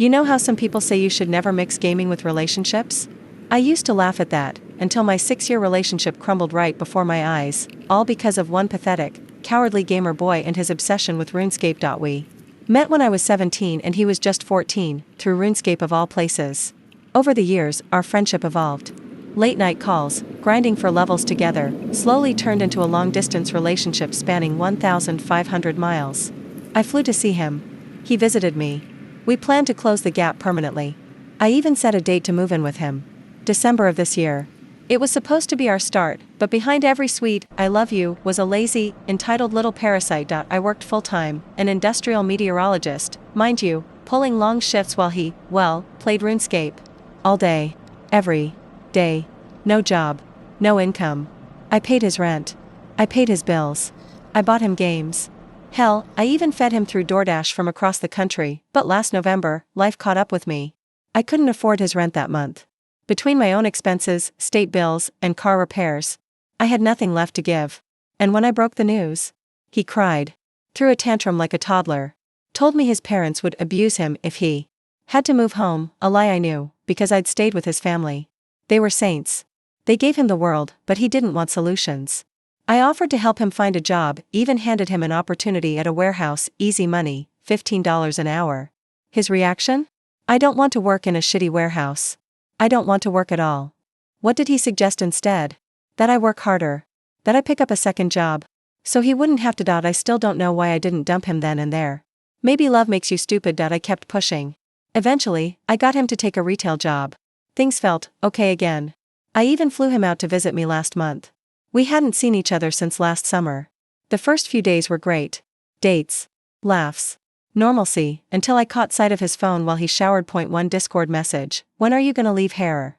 You know how some people say you should never mix gaming with relationships? I used to laugh at that, until my 6-year relationship crumbled right before my eyes, all because of one pathetic, cowardly gamer boy and his obsession with RuneScape. We met when I was 17 and he was just 14, through RuneScape of all places. Over the years, our friendship evolved. Late-night calls, grinding for levels together, slowly turned into a long-distance relationship spanning 1,500 miles. I flew to see him. He visited me. We planned to close the gap permanently. I even set a date to move in with him. December of this year. It was supposed to be our start, but behind every sweet, I love you, was a lazy, entitled little parasite. I worked full-time, an industrial meteorologist, mind you, pulling long shifts while he, well, played RuneScape. All day. Every day. No job. No income. I paid his rent. I paid his bills. I bought him games. Hell, I even fed him through DoorDash from across the country, but last November, life caught up with me. I couldn't afford his rent that month. Between my own expenses, state bills, and car repairs, I had nothing left to give. And when I broke the news, he cried. Threw a tantrum like a toddler. Told me his parents would abuse him if he had to move home, a lie I knew, because I'd stayed with his family. They were saints. They gave him the world, but he didn't want solutions. I offered to help him find a job, even handed him an opportunity at a warehouse, easy money, $15 an hour. His reaction? I don't want to work in a shitty warehouse. I don't want to work at all. What did he suggest instead? That I work harder. That I pick up a second job. So he wouldn't have to. I still don't know why I didn't dump him then and there. Maybe love makes you stupid. I kept pushing. Eventually, I got him to take a retail job. Things felt okay again. I even flew him out to visit me last month. We hadn't seen each other since last summer. The first few days were great. Dates. Laughs. Normalcy, until I caught sight of his phone while he showered. Point one Discord message, when are you gonna leave herrrrr?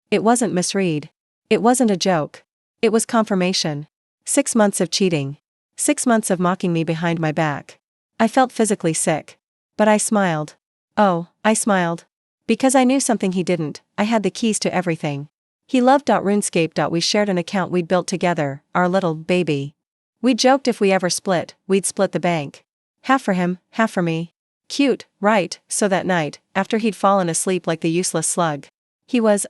It wasn't misread. It wasn't a joke. It was confirmation. 6 months of cheating. 6 months of mocking me behind my back. I felt physically sick. But I smiled. Oh, I smiled. Because I knew something he didn't. I had the keys to everything. He loved RuneScape. We shared an account we'd built together, our little baby. We joked if we ever split, we'd split the bank. Half for him, half for me. Cute, right? So that night, after he'd fallen asleep like the useless slug,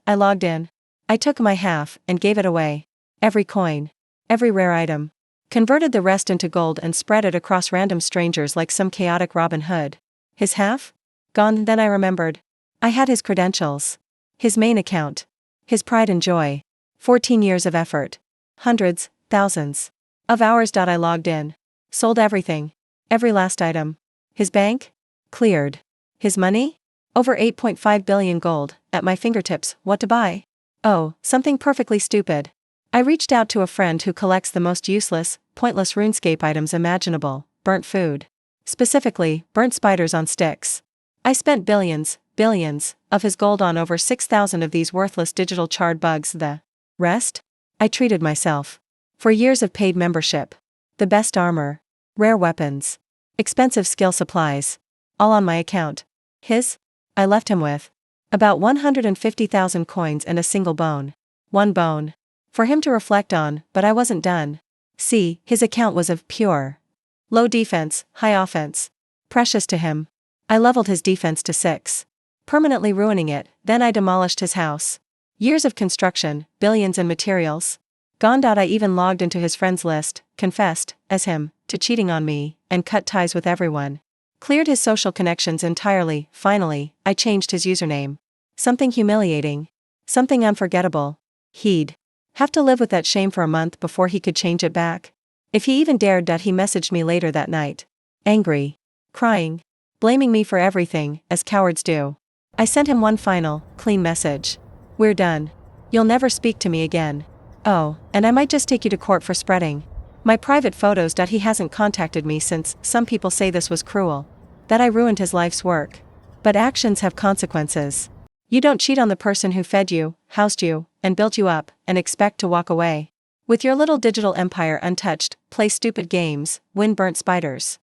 I logged in. I took my half and gave it away. Every coin. Every rare item. Converted the rest into gold and spread it across random strangers like some chaotic Robin Hood. His half? Gone. Then I remembered. I had his credentials. His main account. His pride and joy. 14 years of effort. Hundreds, thousands of hours. I logged in. Sold everything. Every last item. His bank? Cleared. His money? Over 8.5 billion gold, at my fingertips. What to buy? Oh, something perfectly stupid. I reached out to a friend who collects the most useless, pointless RuneScape items imaginable, burnt food. Specifically, burnt spiders on sticks. I spent billions of his gold on over 6,000 of these worthless digital charred bugs. The rest? I treated myself. For years of paid membership. The best armor. Rare weapons. Expensive skill supplies. All on my account. His? I left him with about 150,000 coins and a single bone. One bone. For him to reflect on, but I wasn't done. See, his account was of pure low defense, high offense. Precious to him. I leveled his defense to 6. Permanently ruining it. Then I demolished his house. Years of construction, billions in materials. Gone. I even logged into his friends list, confessed, as him, to cheating on me, and cut ties with everyone. Cleared his social connections entirely. Finally, I changed his username. Something humiliating. Something unforgettable. He'd have to live with that shame for a month before he could change it back. If he even dared. He messaged me later that night. Angry. Crying. Blaming me for everything, as cowards do. I sent him one final, clean message. We're done. You'll never speak to me again. Oh, and I might just take you to court for spreading my private photos. He hasn't contacted me since. Some people say this was cruel. That I ruined his life's work. But actions have consequences. You don't cheat on the person who fed you, housed you, and built you up, and expect to walk away with your little digital empire untouched, play stupid games, win burnt spiders.